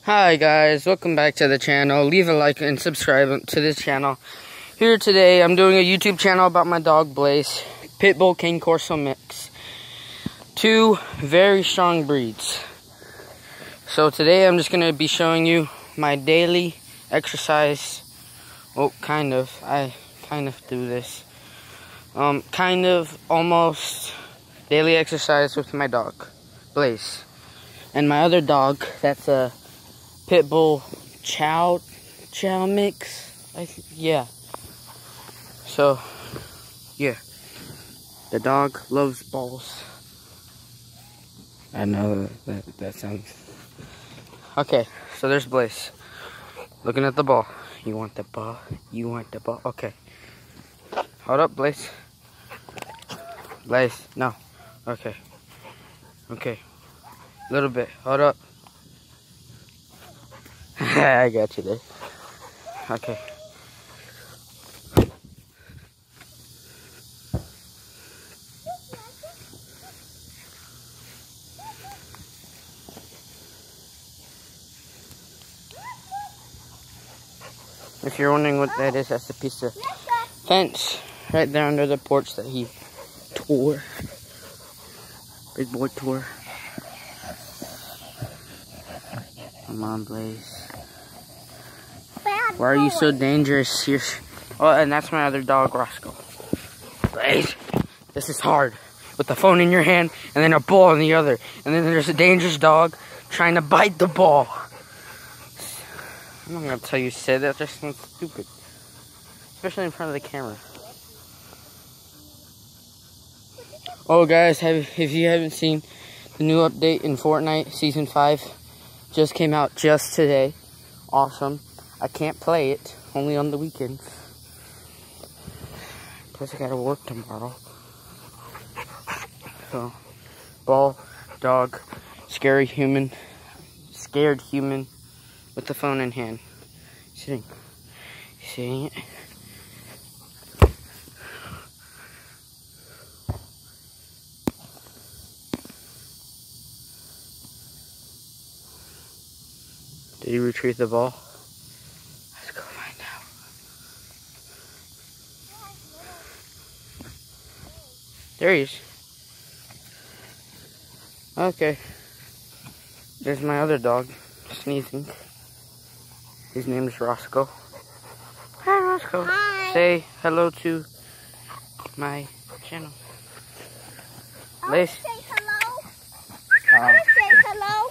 Hi guys, welcome back to the channel. Leave a like and subscribe to this channel. Here today, I'm doing a YouTube channel about my dog Blaze, Pitbull Cane Corso mix. Two very strong breeds. So today I'm just going to be showing you my daily exercise. Oh, kind of. I kind of do this. Almost daily exercise with my dog, Blaze. And my other dog, that's a Pitbull Chow mix. Yeah. So, yeah. The dog loves balls. I know that sounds... Okay, so there's Blaze. Looking at the ball. You want the ball? You want the ball? Okay. Hold up, Blaze. Blaze, no. Okay. Okay. A little bit. Hold up. I got you there. Okay. If you're wondering what that is, that's a piece of fence right there under the porch that he tore. Big boy tore. Come on, Blaze. Why are you so dangerous? Oh, and that's my other dog, Roscoe. Blaze, this is hard. With the phone in your hand, and then a ball in the other. And then there's a dangerous dog trying to bite the ball. I'm not going to tell you to say that, just sounds stupid. Especially in front of the camera. Oh, guys, if you haven't seen the new update in Fortnite, Season 5, just came out just today. Awesome. I can't play it, only on the weekends. Plus I gotta work tomorrow. So, ball, dog, scared human with the phone in hand. Sitting it. Did he retrieve the ball? Let's go find out. There he is. Okay. There's my other dog, sneezing. His name is Roscoe. Hi, Roscoe. Hi. Say hello to my channel. Say hello. I want to say hello.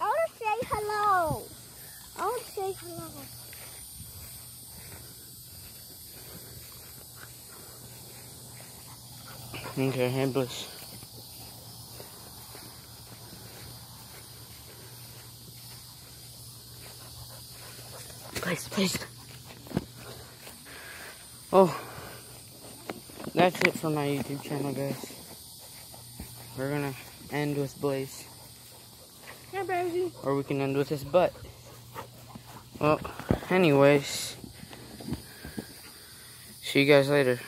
I want to say hello. I want to say hello. Okay, hey, Bliss. Please. Oh, that's it for my YouTube channel, guys. We're gonna end with Blaze. Yeah, baby. Or we can end with his butt. Well, anyways, see you guys later.